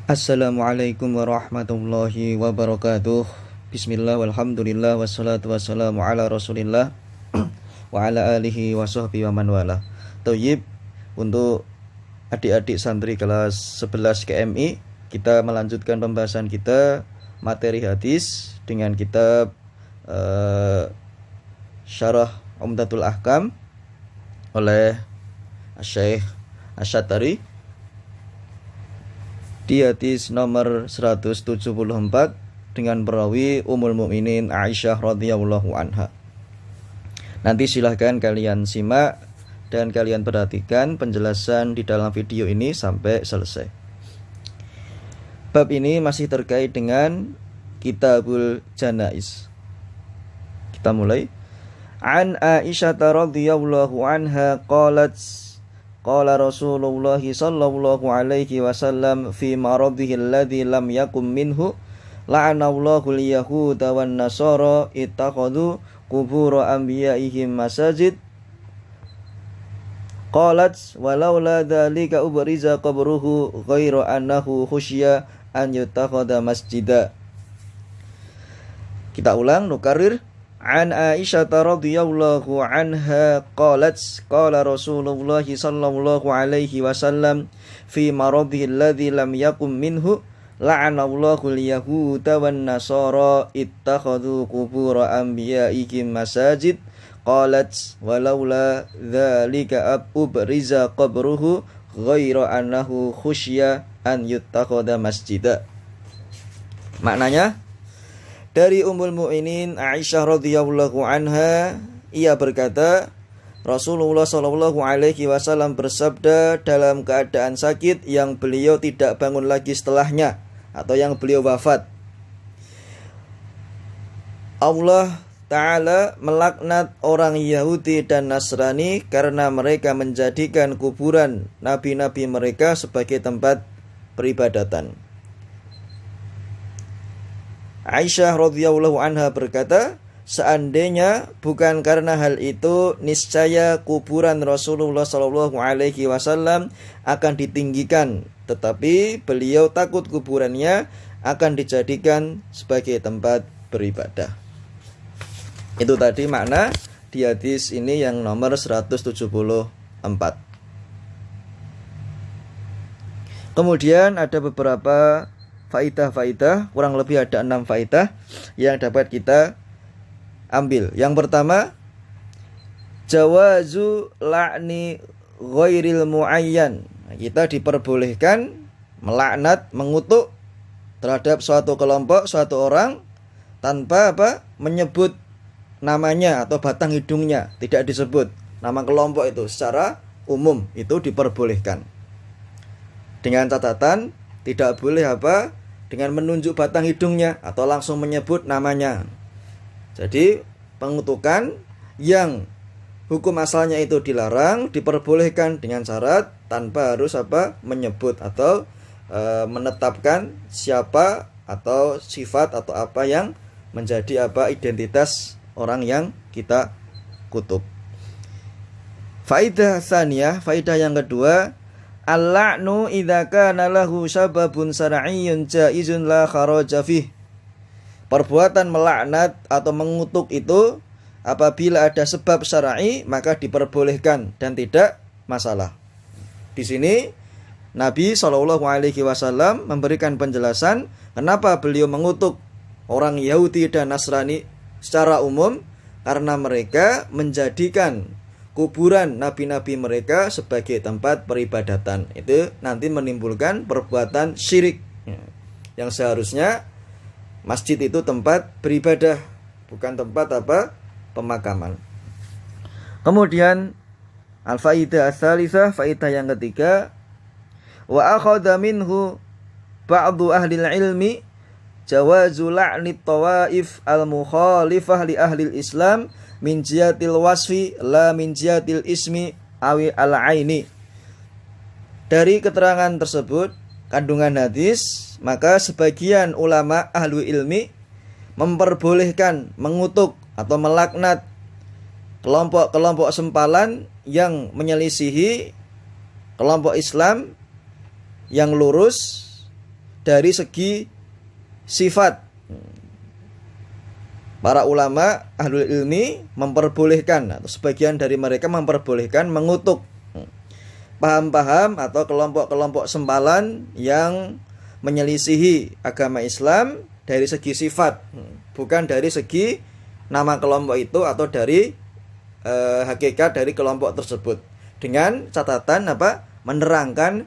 Assalamualaikum warahmatullahi wabarakatuh. Bismillah walhamdulillah wassalatu wassalamu ala rasulillah wa ala alihi wa sahbihi wa man wala. Thayyib, untuk adik-adik santri kelas 11 KMI, kita melanjutkan pembahasan kita materi hadis dengan kitab Syarah Umdatul Ahkam oleh Syekh Asy-Syatari di hadis nomor 174 dengan perawi Ummul Mukminin Aisyah radhiyallahu anha. Nanti silahkan kalian simak dan kalian perhatikan penjelasan di dalam video ini sampai selesai. Bab ini masih terkait dengan Kitabul Janaiz. Kita mulai. An Aisyah radhiyallahu anha qalat qala Rasulullah sallallahu alaihi wasallam fi maradhihi alladhi lam yakum minhu la'anallahu al-yahuda wan nasara ittakhadhu qubur anbiya'ihim masajid. Qalat walaula dzalika ubriza qabruhu ghairu annahu khusya an yutakhadha masjida. Kita ulang, nukarir. An Aisyah radhiyallahu anha qalat qala Rasulullah sallallahu alaihi wasallam fi maradhihi alladhi lam yakum minhu la'anallahu al-yahuda wan nasara ittakhadhu qubur anbiya'ihim masajid. Qalat walaula dzalika ubriza qabruhu ghairu annahu khusya an yutakhadha masjida. Maknanya, dari Ummul Mukminin Aisyah radhiyallahu anha, ia berkata, Rasulullah sallallahu alaihi wasallam bersabda dalam keadaan sakit yang beliau tidak bangun lagi setelahnya, atau yang beliau wafat. Allah Ta'ala melaknat orang Yahudi dan Nasrani karena mereka menjadikan kuburan nabi-nabi mereka sebagai tempat peribadatan. Aisyah radhiyallahu anha berkata, seandainya bukan karena hal itu, niscaya kuburan Rasulullah sallallahu alaihi wasallam akan ditinggikan, tetapi beliau takut kuburannya akan dijadikan sebagai tempat beribadah. Itu tadi makna di hadis ini yang nomor 174. Kemudian ada beberapa faidah-faidah, kurang lebih ada 6 faidah yang dapat kita ambil. Yang pertama, jawazu la'ni ghairil muayyan. Kita diperbolehkan melaknat, mengutuk terhadap suatu kelompok, suatu orang tanpa menyebut namanya atau batang hidungnya, tidak disebut nama kelompok itu secara umum, itu diperbolehkan. Dengan catatan tidak boleh dengan menunjuk batang hidungnya atau langsung menyebut namanya. Jadi pengutukan yang hukum asalnya itu dilarang diperbolehkan dengan syarat tanpa harus menyebut atau menetapkan siapa atau sifat atau apa yang menjadi identitas orang yang kita kutuk. Faidah tsaniyah, faidah yang kedua, al-la'nu idza kana lahu sababun syar'iyyun jaizun la kharaja fih. Perbuatan melaknat atau mengutuk itu apabila ada sebab syar'i maka diperbolehkan dan tidak masalah. Di sini Nabi sallallahu alaihi wasallam memberikan penjelasan kenapa beliau mengutuk orang Yahudi dan Nasrani secara umum, karena mereka menjadikan kuburan nabi-nabi mereka sebagai tempat peribadatan. Itu nanti menimbulkan perbuatan syirik. Yang seharusnya masjid itu tempat beribadah, bukan tempat pemakaman. Kemudian al-faidah ats-tsalitsah, faidah yang ketiga, wa akhadha minhu ba'du ahli ilmi jawazu la'ni tawaif al-mukhalifah li ahli islam min jihatil wasfi la min jihatil ismi awi al-aini. Dari keterangan tersebut, kandungan hadis, maka sebagian ulama ahli ilmi memperbolehkan mengutuk atau melaknat kelompok-kelompok sempalan yang menyelisihi kelompok Islam yang lurus dari segi sifat. Para ulama ahlul ilmi memperbolehkan, atau sebagian dari mereka memperbolehkan mengutuk paham-paham atau kelompok-kelompok sempalan yang menyelisihi agama Islam dari segi sifat, bukan dari segi nama kelompok itu atau dari hakikat dari kelompok tersebut, dengan catatan menerangkan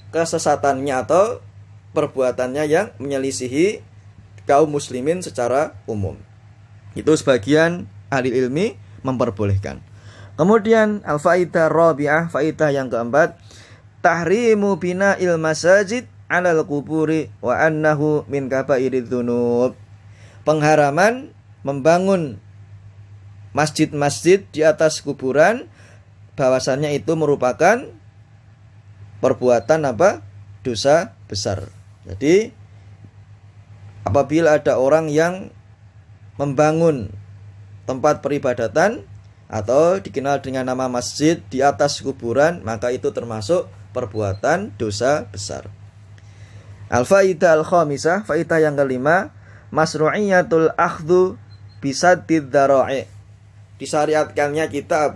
kesesatannya atau perbuatannya yang menyelisihi kaum muslimin secara umum. Itu sebagian ahli ilmi memperbolehkan. Kemudian al-faidah rabi'ah, faidah yang keempat, tahrimu bina'il masajid 'alal quburi wa annahu min kabairid dzunub. Pengharaman membangun masjid-masjid di atas kuburan, bahwasannya itu merupakan perbuatan dosa besar. Jadi apabila ada orang yang membangun tempat peribadatan atau dikenal dengan nama masjid di atas kuburan, maka itu termasuk perbuatan dosa besar. Al-faidah al-khamisah, faidah yang kelima, masru'iyatul akhdhu bisaddid dzara'i. Disyariatkannya kita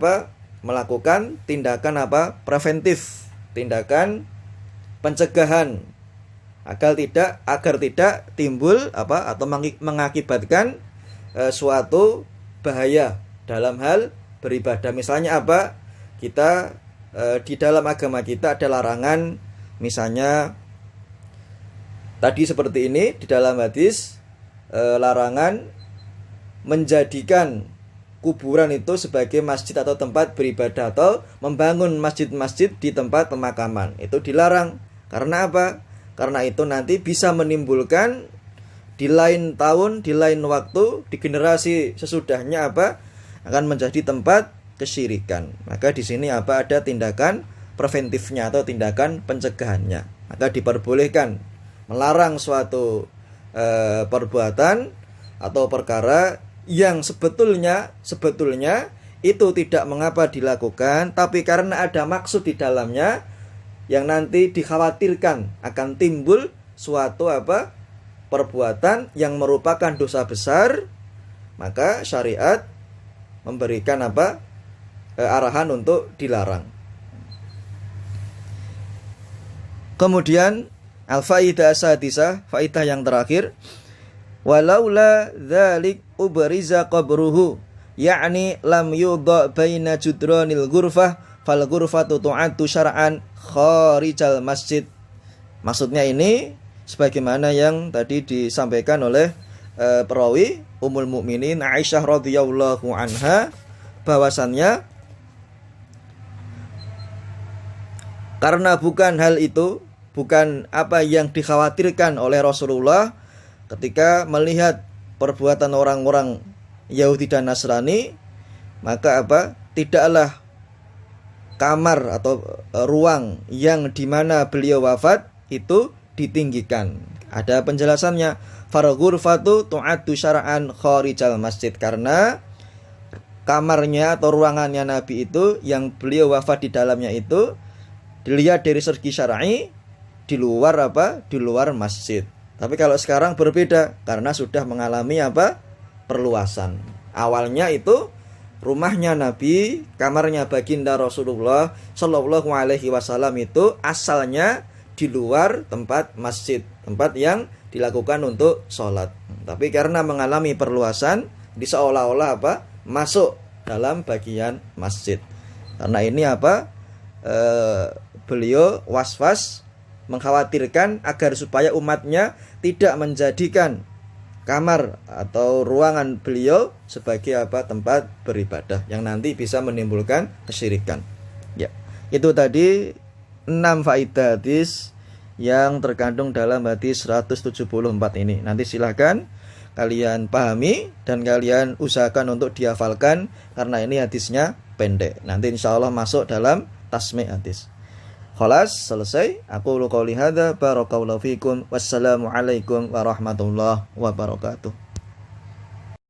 melakukan tindakan preventif, tindakan pencegahan agar tidak timbul atau mengakibatkan suatu bahaya dalam hal beribadah. Misalnya kita di dalam agama kita ada larangan, misalnya tadi seperti ini di dalam hadis, larangan menjadikan kuburan itu sebagai masjid atau tempat beribadah, atau membangun masjid-masjid di tempat pemakaman. Itu dilarang. Karena apa? Karena itu nanti bisa menimbulkan di lain tahun, di lain waktu, di generasi sesudahnya akan menjadi tempat kesyirikan. Maka di sini ada tindakan preventifnya atau tindakan pencegahannya. Maka diperbolehkan melarang suatu perbuatan atau perkara yang sebetulnya itu tidak mengapa dilakukan, tapi karena ada maksud di dalamnya yang nanti dikhawatirkan akan timbul suatu perbuatan yang merupakan dosa besar, maka syariat memberikan arahan untuk dilarang. Kemudian al-faidah sadisah, faidah yang terakhir, walaula dzalik ubriza qabruhu, yakni lam yudha baina judranil ghurfah fal ghurfatu tu'addu syar'an kharijal masjid. Maksudnya ini sebagaimana yang tadi disampaikan oleh perawi Ummul Mukminin Aisyah radhiyallahu anha, bahwasannya karena bukan hal itu, bukan apa yang dikhawatirkan oleh Rasulullah ketika melihat perbuatan orang-orang Yahudi dan Nasrani, maka tidaklah kamar atau ruang yang dimana beliau wafat itu ditinggikan. Ada penjelasannya, farghurfatu tu'addu syar'an kharijal masjid, karena kamarnya atau ruangannya Nabi itu yang beliau wafat di dalamnya itu dilihat dari segi syar'i di luar di luar masjid. Tapi kalau sekarang berbeda karena sudah mengalami perluasan. Awalnya itu rumahnya Nabi, kamarnya baginda Rasulullah Shallallahu Alaihi Wasallam itu asalnya di luar tempat masjid, tempat yang dilakukan untuk sholat. Tapi karena mengalami perluasan, seolah-olah masuk dalam bagian masjid. Karena ini beliau was-was mengkhawatirkan agar supaya umatnya tidak menjadikan kamar atau ruangan beliau sebagai tempat beribadah yang nanti bisa menimbulkan kesyirikan. Ya, itu tadi 6 faedah hadis yang terkandung dalam hadis 174 ini. Nanti silahkan kalian pahami dan kalian usahakan untuk dihafalkan karena ini hadisnya pendek. Nanti insya Allah masuk dalam tasmi' hadis. Khalas, selesai. Aku qouli hadza, barakallahu fikum. Wassalamualaikum warahmatullahi wabarakatuh.